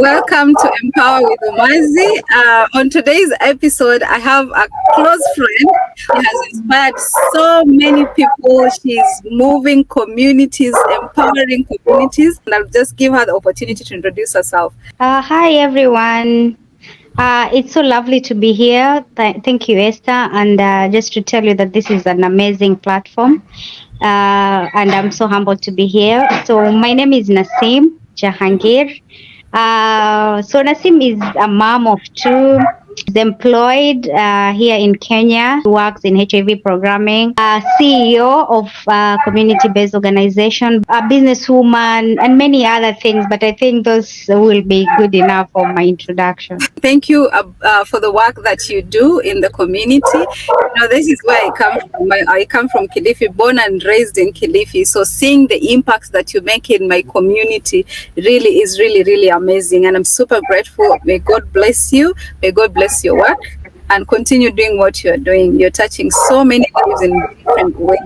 Welcome to Empower with Umazi. On today's episode, I have a close friend. She has inspired so many people. She's moving communities, empowering communities. And I'll just give her the opportunity to introduce herself. Hi, everyone. It's so lovely to be here. Thank you, Esther. And just to tell you that this is an amazing platform. And I'm so humbled to be here. So, my name is Nasim Jahangir. So Nasim is a mom of two. She's employed here in Kenya. She works in HIV programming. CEO of a community-based organization, a businesswoman, and many other things. But I think those will be good enough for my introduction. Thank you for the work that you do in the community. This is where I come from. I come from Kilifi, born and raised in Kilifi. So seeing the impacts that you make in my community really is really amazing. And I'm super grateful. May God bless you. May God bless your work and continue doing what you're doing. You're touching so many lives in different ways.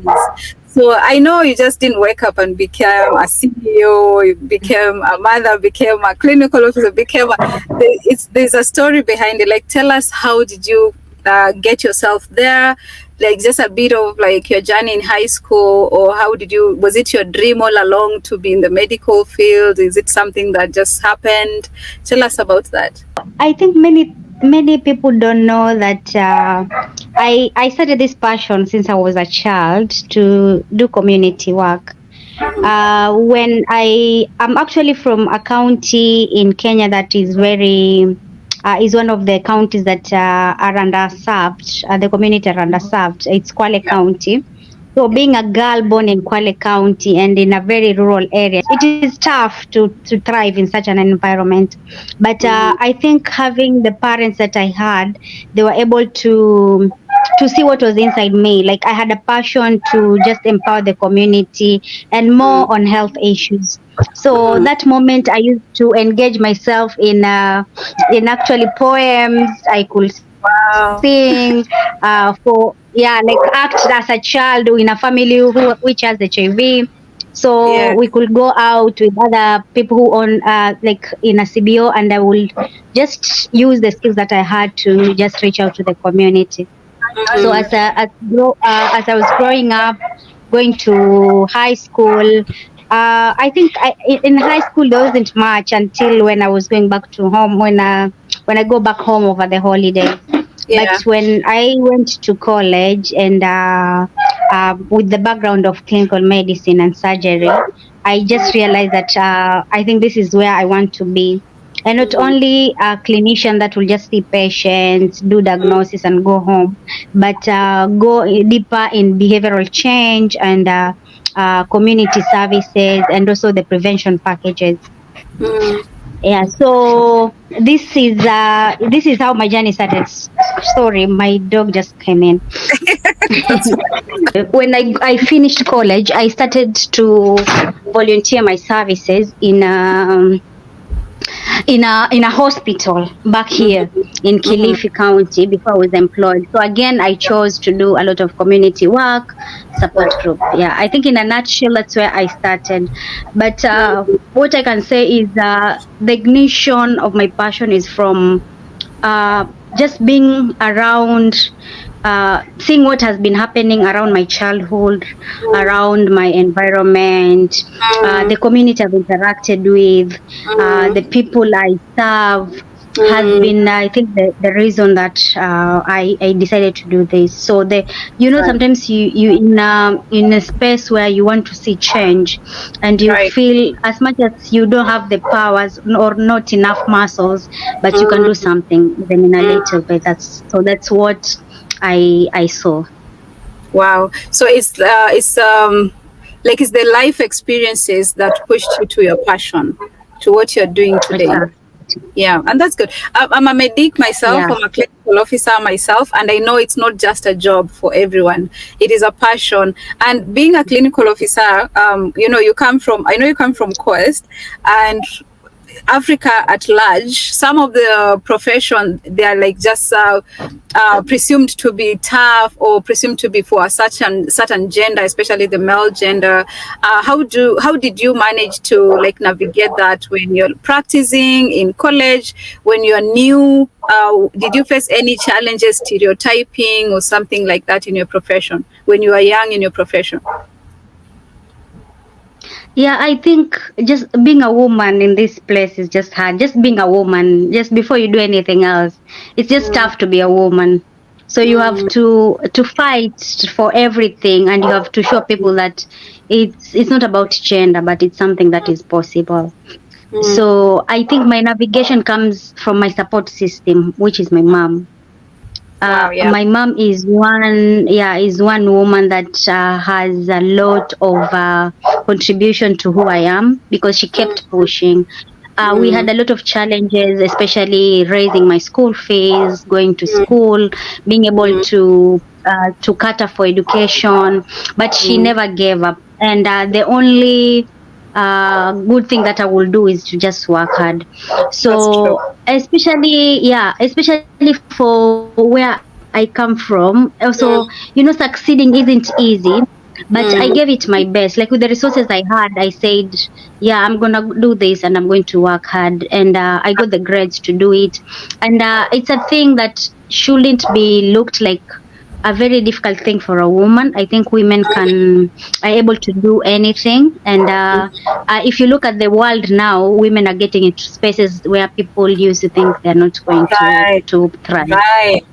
So I know you just didn't wake up and become a CEO, you became a mother, became a clinical officer, there's a story behind it. Like, tell us, how did you get yourself there? Like, just a bit of like your journey in high school, or was it your dream all along to be in the medical field? Is it something that just happened? Tell us about that. I think many people don't know that I started this passion since I was a child to do community work. When I'm actually from a county in Kenya that is is one of the counties that are underserved. The community are underserved. It's Kwale County. So being a girl born in Kwale County and in a very rural area, it is tough to thrive in such an environment. But I think having the parents that I had, they were able to see what was inside me. Like, I had a passion to just empower the community and more on health issues. So that moment I used to engage myself in actually poems. I could sing like act as a child in a family which has HIV. So we could go out with other people who own like in a CBO, and I will just use the skills that I had to just reach out to the community. So as I was growing up, going to high school, I think in high school there wasn't much until when I was going back to home, when I go back home over the holidays. But when I went to college and with the background of clinical medicine and surgery, I just realized that I think this is where I want to be. And not only a clinician that will just see patients, do diagnosis and go home, but go deeper in behavioral change and community services, and also the prevention packages. Yeah, so this is how my journey started. Sorry, my dog just came in. When I finished college, I started to volunteer my services in a hospital back here in Kilifi County before I was employed. So again, I chose to do a lot of community work, support group. Yeah, I think in a nutshell, that's where I started. But what I can say is the ignition of my passion is from just being around, seeing what has been happening around my childhood, around my environment, the community I've interacted with, the people I serve has been, I think, the reason that I decided to do this. So sometimes you in a space where you want to see change, and you feel as much as you don't have the powers or not enough muscles, but you can do something even in a little bit. That's what I saw. Wow. So it's the life experiences that pushed you to your passion, to what you're doing today. Yeah, and that's good. I'm a medic myself. I'm a clinical officer myself, and I know it's not just a job for everyone. It is a passion. And being a clinical officer, you come from Quest, and Africa at large, some of the profession, they are like just presumed to be tough or presumed to be for a certain gender, especially the male gender. How did you manage to like navigate that when you're practicing in college, when you're new? Did you face any challenges, stereotyping or something like that in your profession when you are young in your profession? Yeah, I think just being a woman in this place is just hard. Just being a woman, just before you do anything else, it's just Mm, tough to be a woman. So you have mm, to fight for everything, and you have to show people that it's not about gender, but it's something that is possible. mm. So I think my navigation comes from my support system, which is my mom. Wow, yeah. My mom is one woman that has a lot of contribution to who I am because she Mm, kept pushing. We mm, had a lot of challenges, especially raising my school fees, going to mm, school, being able mm, to cater for education, but she mm. never gave up. And the only good thing that I will do is to just work hard. That's true. So especially for where I come from, also Mm, succeeding isn't easy, but I gave it mm, my best. Like with the resources I had, I said, yeah, I'm gonna do this and I'm going to work hard, and I got the grades to do it. And it's a thing that shouldn't be looked like a very difficult thing for a woman. I think women can are able to do anything, and if you look at the world now, women are getting into spaces where people used to think they're not going right. to thrive. Right,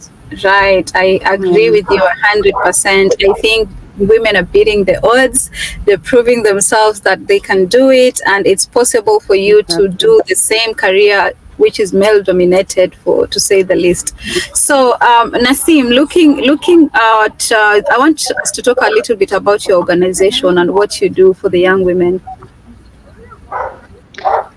right. I agree Yeah. with you 100%. I think women are beating the odds. They're proving themselves that they can do it, and it's possible for you to Exactly. do the same career which is male dominated, for to say the least. So Nasim, looking at I want us to talk a little bit about your organization and what you do for the young women.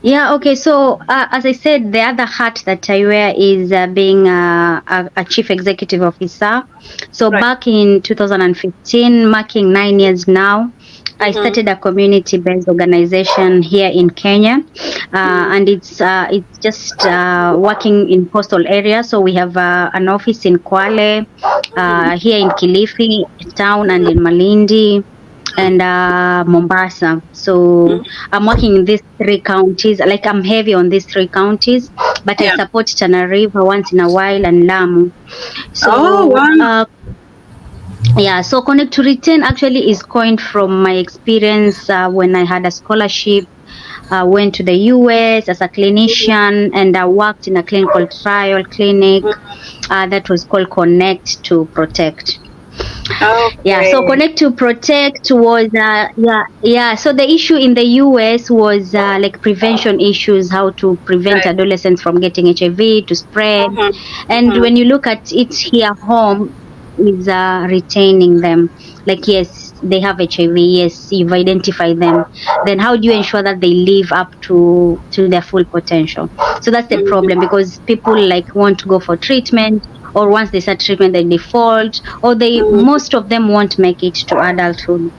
Yeah, okay. So, as I said, the other hat that I wear is being a chief executive officer. So, Right. back in 2015, marking 9 years now, I Mm-hmm. started a community-based organization here in Kenya, and it's just working in coastal areas. So we have an office in Kwale, here in Kilifi town, and in Malindi, and Mombasa. So I'm working in these three counties. Like I'm heavy on these three counties, but I Yeah. support Tana River once in a while and Lamu. Oh So wow. yeah, so Connect to Retain actually is coined from my experience when I had a scholarship. Went to the US as a clinician, and I worked in a clinical trial clinic that was called Connect to Protect. Yeah, so Okay. Connect to Protect was so the issue in the US was like prevention issues, how to prevent Right. adolescents from getting HIV to spread. And when you look at it here home, is retaining them. Like, yes, they have HIV, yes, you've identified them. Then how do you ensure that they live up to their full potential? So that's the problem, because people like want to go for treatment, or once they start treatment they default, or they most of them won't make it to adulthood,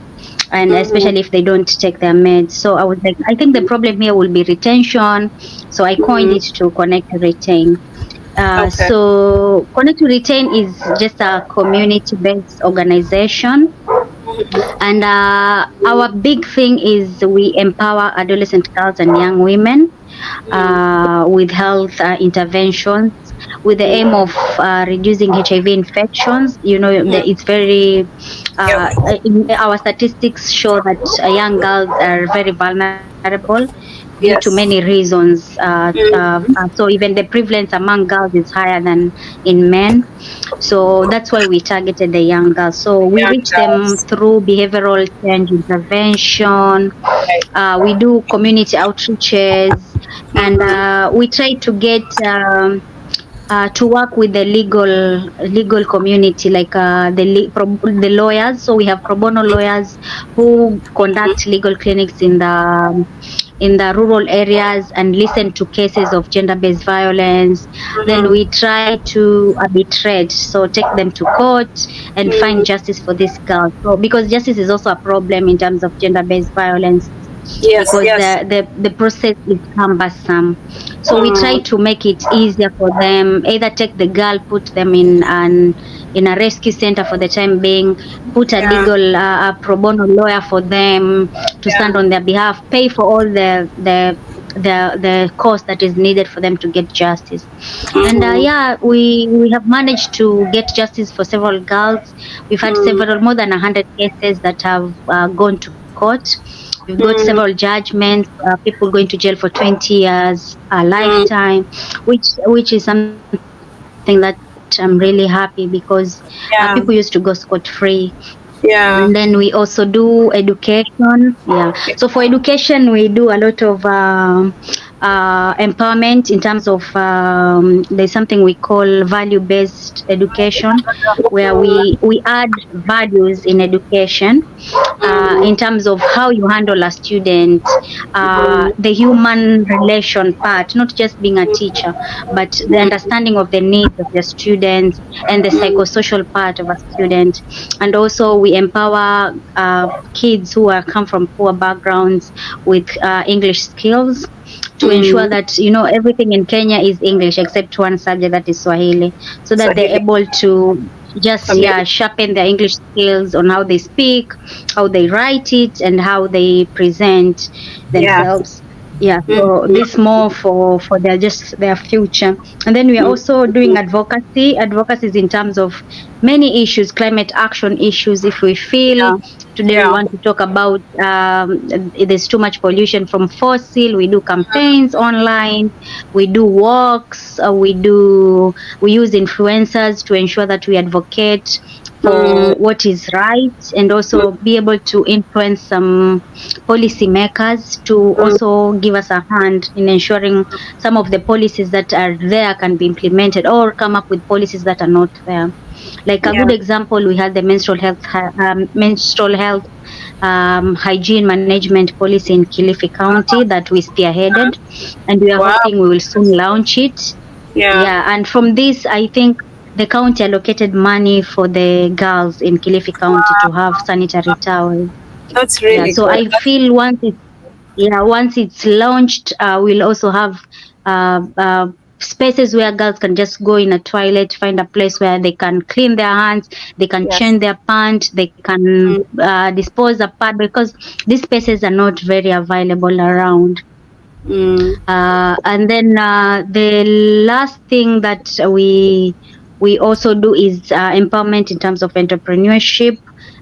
and Mm-hmm. especially if they don't take their meds. So I was like, I think the problem here will be retention, so I coined it to Connect to Retain. Okay. So Connect to Retain is just a community-based organization, and our big thing is we empower adolescent girls and young women with health interventions, with the aim of reducing HIV infections. It's very, Yep. our statistics show that young girls are very vulnerable due to many Yes. reasons. So even the prevalence among girls is higher than in men. So that's why we targeted the young girls. So we Young reach them girls. through behavioral change intervention. Right. We do community outreaches, and we try to get to work with the legal community, like the lawyers. So we have pro bono lawyers who conduct legal clinics in the rural areas and listen to cases of gender-based violence. Then we try to arbitrate, so take them to court and find justice for these girls. So because justice is also a problem in terms of gender-based violence. Yes, because yes. the process is cumbersome. So we try Mm, to make it easier for them. Either take the girl, put them in a rescue center for the time being, put a yeah, legal a pro bono lawyer for them to yeah. stand on their behalf, pay for all the cost that is needed for them to get justice. And Mm, yeah, we have managed to get justice for several girls. We've had mm, several, more than 100 cases that have gone to court. We've got several mm, judgments, people going to jail for 20 years, a mm, lifetime, which is something that I'm really happy because people used to go yeah, scot free. And then we yeah. also do education. Yeah. So for education, we do a lot of empowerment in terms of there's something we call value-based education, where we add values in education Mm, in terms of how you handle a student, mm, the human relation part, not just being a teacher, but the mm, understanding of the needs of the students and the mm, psychosocial part of a student. And also we empower kids who are come from poor backgrounds with English skills, to ensure mm. that everything in Kenya is English except one subject, that is Swahili, so that they're Swahili able to just community. sharpen their English skills on how they speak, how they write it, and how they present Yeah. themselves. Yeah, so Mm, this more for their just their future. And then we are mm, also doing advocacy. Advocacy is in terms of many issues, climate action issues. If we feel yeah. today we Yeah. want to talk about there's too much pollution from fossil, we do campaigns online, we do walks, we use influencers to ensure that we advocate Mm, for what is right, and also be able to influence some policy makers to mm, also give us a hand in ensuring some of the policies that are there can be implemented, or come up with policies that are not there. Like a yeah. good example, we had the menstrual health hygiene management policy in Kilifi County that we spearheaded, and we are Wow. hoping we will soon launch it. Yeah. Yeah, and from this, I think the county allocated money for the girls in Kilifi County to have sanitary towels. That's Yeah, really so good. I feel once it's launched, we'll also have spaces where girls can just go in a toilet, find a place where they can clean their hands, they can Yes. change their pant, they can Mm, dispose a pad, because these spaces are not very available around. mm, And then the last thing that we also do is empowerment in terms of entrepreneurship,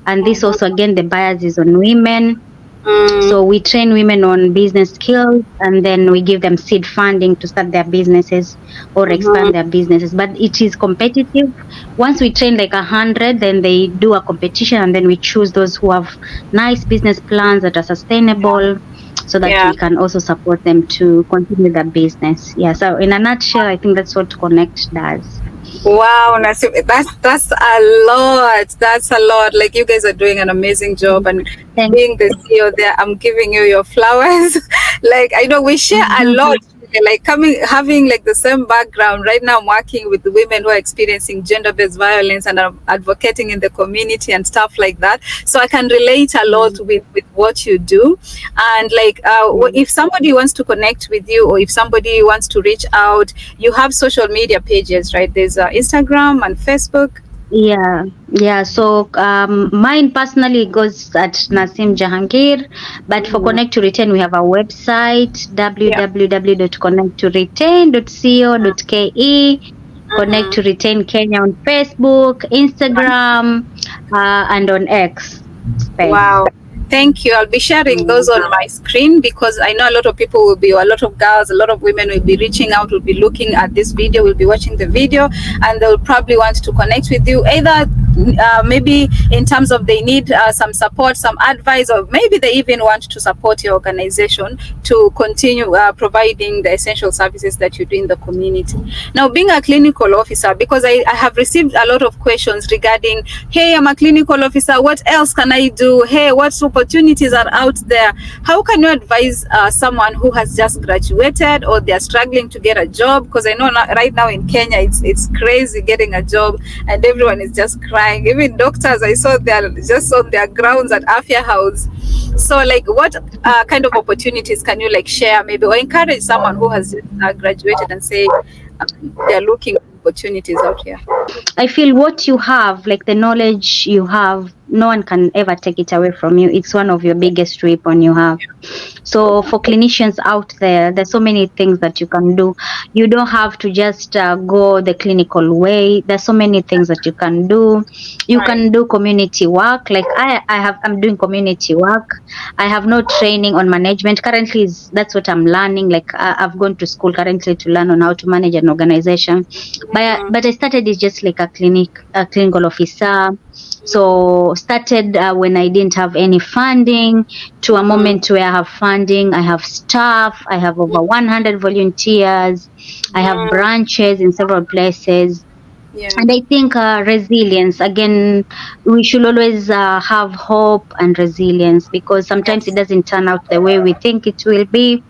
and this also again the bias is on women. mm, So we train women on business skills, and then we give them seed funding to start their businesses or mhm. expand their businesses. But it is competitive. Once we train like 100, then they do a competition, and then we choose those who have nice business plans that are sustainable, so that Yeah. we can also support them to continue their business. Yeah. So in a nutshell, I think that's what Connect does. Wow, Nasim, that's a lot. That's a lot. Like you guys are doing an amazing job, and Thank being the CEO there, I'm giving you your flowers. Like I know we share a lot. Like having like the same background. Right now, I'm working with the women who are experiencing gender-based violence, and I'm advocating in the community and stuff like that. So I can relate a lot with what you do. And like, if somebody wants to connect with you, or if somebody wants to reach out, you have social media pages, right? There's Instagram and Facebook. Yeah, yeah. So mine personally goes at Nasim Jahangir, but for Mhm. Connect to Retain, we have a website, Yeah. www.connecttoretain.co.ke, Connect Mhm. to Retain Kenya on Facebook, Instagram, and on X space. Wow. Thank you. I'll be sharing Mm. those on my screen, because I know a lot of people will be, a lot of girls, a lot of women will be reaching out, will be looking at this video, will be watching the video, and they'll probably want to connect with you, either maybe in terms of they need some support, some advice, or maybe they even want to support your organization to continue providing the essential services that you do in the community. Now, being a clinical officer, because I have received a lot of questions regarding, hey, I'm a clinical officer, what else can I do? Hey, what opportunities are out there? How can you advise someone who has just graduated, or they're struggling to get a job? Because I know right now in Kenya, it's crazy getting a job, and everyone is just crying. Even doctors, I saw they're just on their grounds at Afia House. So, like, what kind of opportunities can you like share, maybe, or encourage someone who has just graduated and say they're looking for opportunities out here? I feel what you have, like the knowledge you have, no one can ever take it away from you. It's one of your biggest weapon you have. So for clinicians out there, there's so many things that you can do. You don't have to just go the clinical way. There's so many things that you can do. You Right. can do community work. Like I'm doing community work. I have no training on management. Currently, that's what I'm learning. Like I've gone to school currently to learn on how to manage an organization. But I started it just like a clinical officer. So started when I didn't have any funding to a moment where I have funding, I have staff, I have over 100 volunteers, I have branches in several places. Yeah. And I think resilience, again, we should always have hope and resilience, because sometimes it Yes. doesn't turn out the way we think it will be,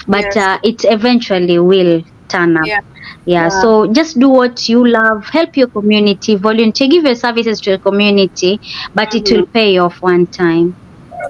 but Yes. it eventually will turn up. Yeah. Yeah, Yeah. so just do what you love, help your community, volunteer, give your services to your community, but it will pay off one time.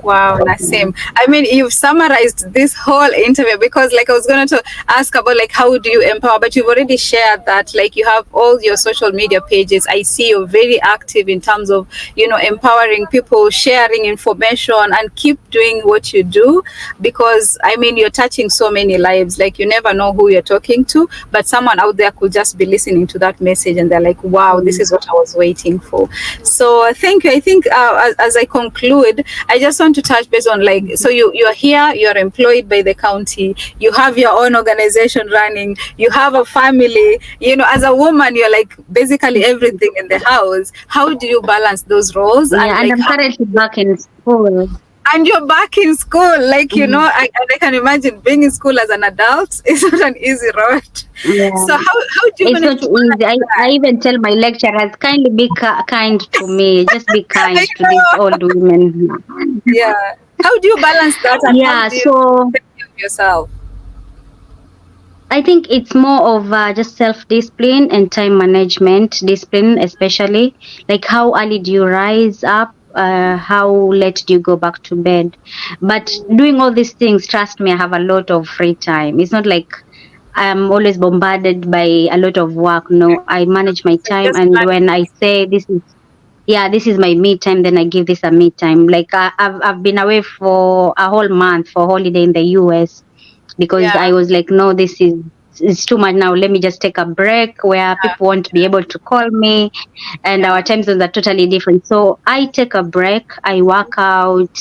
Wow, Yeah. Nassim. I mean, you've summarized this whole interview, because, like, I was going to ask about, like, how do you empower, but you've already shared that, like, you have all your social media pages. I see you're very active in terms of, empowering people, sharing information, and keep doing what you do, because, I mean, you're touching so many lives. Like, you never know who you're talking to, but someone out there could just be listening to that message and they're like, wow, this is what I was waiting for. So, thank you. I think as I conclude, I just want to touch base on, like, so you're here, you're employed by the county, you have your own organization running, you have a family, as a woman, you're like basically everything in the house. How do you balance those roles? And Yeah, and like, I'm currently back in school. and you're back in school, like, Mhm. I can imagine being in school as an adult is not an easy road. Yeah, So how do you it's manage not to easy. balance I that? even tell my lecturers, kindly be kind to me. Just be kind I to these know. old women. Yeah, how do you balance that, and how Yeah, do you so take care of yourself? I think it's more of just self-discipline and time management, discipline especially. Like how early do you rise up? How late do you go back to bed? But doing all these things, trust me, I have a lot of free time. It's not like I'm always bombarded by a lot of work. No, I manage my So time, just and planning. when I say this is my me time, then I give this a me time. Like I've been away for a whole month for holiday in the US, because I Yeah, was like, no, this is it's too much now. Let me just take a break where people won't be able to call me, and our yeah, time zones are totally different. So I take a break. I work out.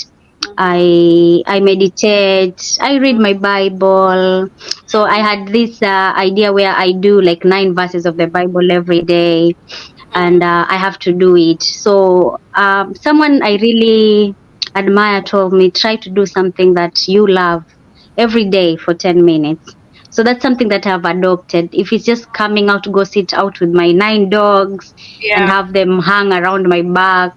I meditate. I read my Bible. So I had this idea where I do like 9 verses of the Bible every day, and I have to do it. So someone I really admire told me, try to do something that you love every day for 10 minutes. So that's something that I've adopted. If it's just coming out to go sit out with my 9 dogs and yeah, have them hang around my back,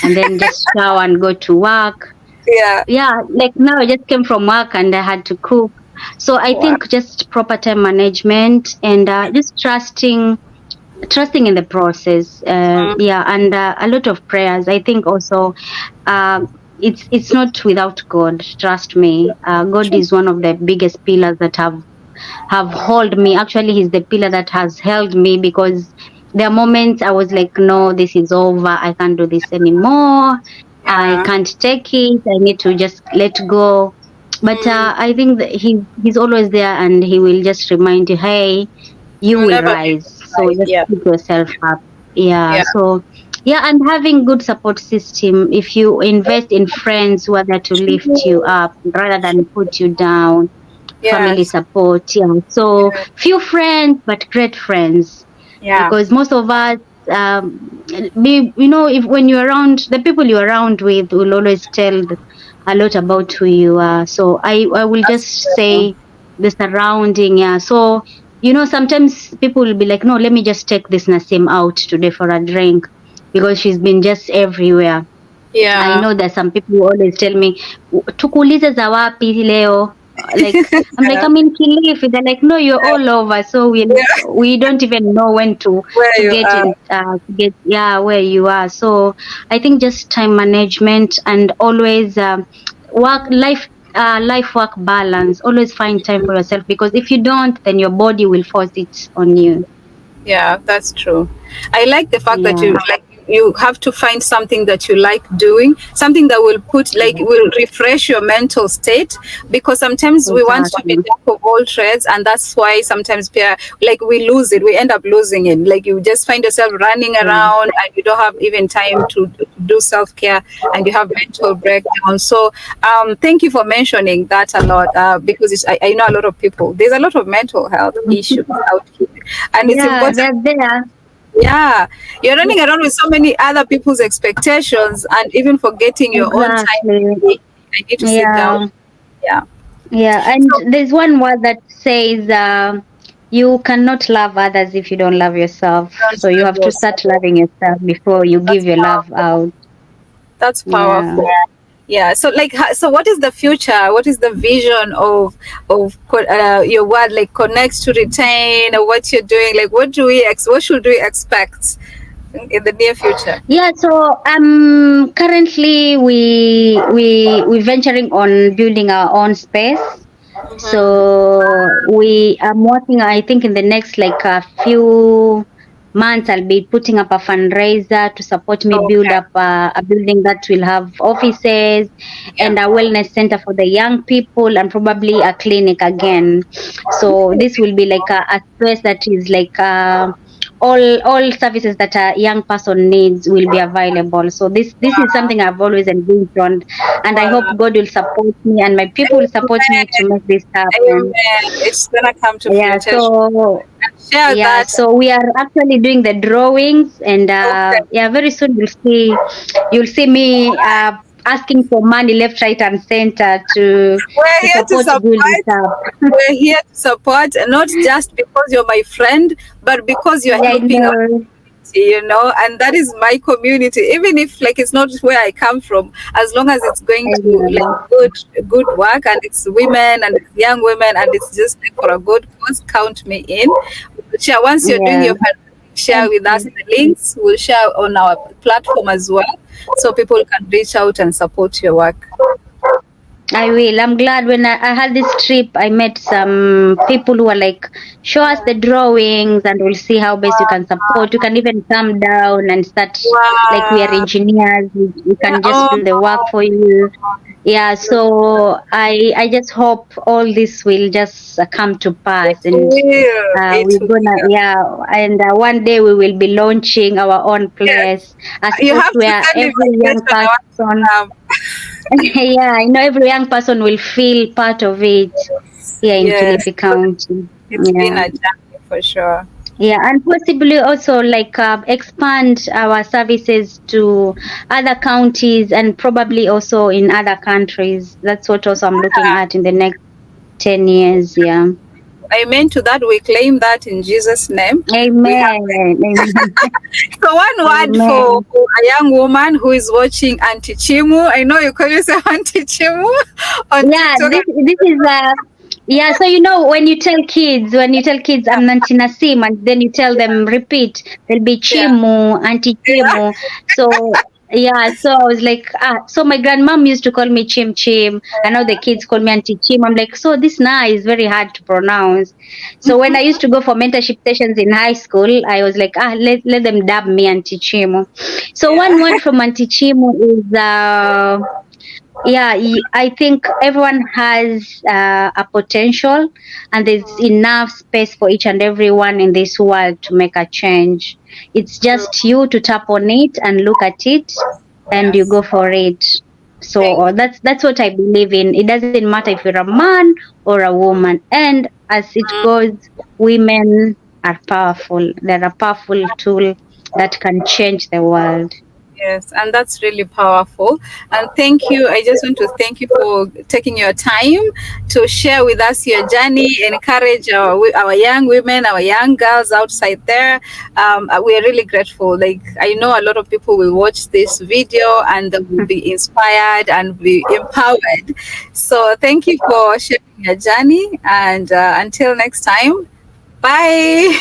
and then just shower and go to work. yeah. Yeah, like now I just came from work and I had to cook. So I Wow. think just proper time management and just trusting in the process, yeah, and a lot of prayers. I think also it's not without God, trust me. God is one of the biggest pillars that have held me. Actually, he's the pillar that has held me, because there are moments I was like, no, this is over, I can't do this anymore, I Yeah. can't take it, I need to just let go. But I think that he's always there, and he will just remind you, hey, you You'll will never be rise. So right. just Yeah. pick yourself up. Yeah. Yeah. So yeah, and having good support system. If you invest in friends who are there to lift you up rather than put you down, family Yes. support. Yeah. So Yeah. few friends, but great friends, Yeah. because most of us, um, if when you're around, the people you're around with will always tell a lot about who you are. So I will That's just true. say the surrounding. Yeah. So sometimes people will be like, no, let me just take this Nasim out today for a drink, because she's been just everywhere. I Yeah. know that some people will always tell me, tukuulize za wapi leo? Like, I'm like, Yeah. I'm in Kilifi. They're like, no, you're all over. So Yeah. we don't even know when Where to you get are. in, yeah, where you are. So I think just time management, and always, life work balance. Always find time for yourself, because if you don't, then your body will force it on you. Yeah, that's true. I like the fact that Yeah, you have to find something that you like doing, something that will will refresh your mental state, because sometimes we want to be exactly. jack of all trades, and that's why sometimes we lose it. We end up losing it. Like you just find yourself running Yeah. around and you don't have even time to do self-care, and you have mental breakdown. So thank you for mentioning that a lot, because I know a lot of people, there's a lot of mental health issues out here, and it's Yeah, important. they're there. Yeah, you're running around with so many other people's expectations and even forgetting your own time. Exactly. I need to sit down. Yeah. Yeah. Yeah. And So there's one word that says, you cannot love others if you don't love yourself. don't So you love have to yourself. start loving yourself before you give That's your love powerful. out. That's Yeah. powerful. Yeah. So so what is the future? What is the vision of your word? Like connect to retain, or what you're doing? Like what should we expect in the near future? Yeah, so currently we venturing on building our own space. Mm-hmm. So I'm working. I think in the next like a few months, I'll be putting up a fundraiser to support me build Okay. up a building that will have offices Yeah. and a wellness center for the young people, and probably a clinic again. So this will be like a space that is like all services that a young person needs will be available. So this is Wow. something I've always envisioned, and I hope Wow. God will support me and my people will support me to Amen. make this happen. Amen. It's gonna come to Yeah, fruition. so Share yeah, that. so we are actually doing the drawings, and Okay. yeah, very soon you'll see me asking for money left, right, and center We're to here to support build support. this up. We're here to support, not just because you're my friend, but because you're Yeah, I helping our know. community, and that is my community. Even if like it's not where I come from, as long as it's going I to like know. good work, and it's women and it's young women, and it's just like for a good cause, count me in. Share once you're doing Yeah. your part, share Thank with us you. the links. We'll share on our platform as well, so people can reach out and support your work. I will. I'm glad when I had this trip, I met some people who are like, show us the drawings and we'll see how best you can support. You can even come down and start, like, we are Wow. engineers, we Yeah. can just Oh, do the work for you. Yeah, so I just hope all this will just come to pass, it and will. It we're gonna, will. yeah, and one day we will be launching our own Yes. place, a You space have to where send every young invitation. I want person, to come. yeah, I know every young person will feel part of it here in Yes. Kilifi County. It's been Yeah. a journey for sure. Yeah, and possibly also like expand our services to other counties and probably also in other countries. That's what also I'm looking Yeah. at in the next 10 years. Yeah. Amen to that. We claim that in Jesus' name. We have Amen. Amen. so one word Amen. for a young woman who is watching Auntie Chimu. I know you call yourself Auntie Chimu on Yeah, TikTok. this is yeah, so when you tell kids I'm Nanti Nasim, and then you tell them repeat, they'll be Yeah. Chimu, Auntie Yeah. Chimu. So yeah, so I was like, so my grandmom used to call me Chim Chim, and now the kids call me Auntie Chim. I'm like, so this na is very hard to pronounce. So when I used to go for mentorship sessions in high school, I was like, let them dub me Auntie Chimu. So one Yeah. word from Auntie Chimu is yeah, I think everyone has a potential, and there's enough space for each and everyone in this world to make a change. It's just True. you to tap on it and look at it, and you Yes. go for it. So Thank you. that's what I believe in. It doesn't matter if you're a man or a woman. And as it goes, women are powerful. They're a powerful tool that can change the world. Yes, and that's really powerful. And thank you. I just want to thank you for taking your time to share with us your journey, encourage our young women, our young girls outside there. We are really grateful. Like, I know a lot of people will watch this video and they will be inspired and be empowered. So, thank you for sharing your journey. And until next time, bye.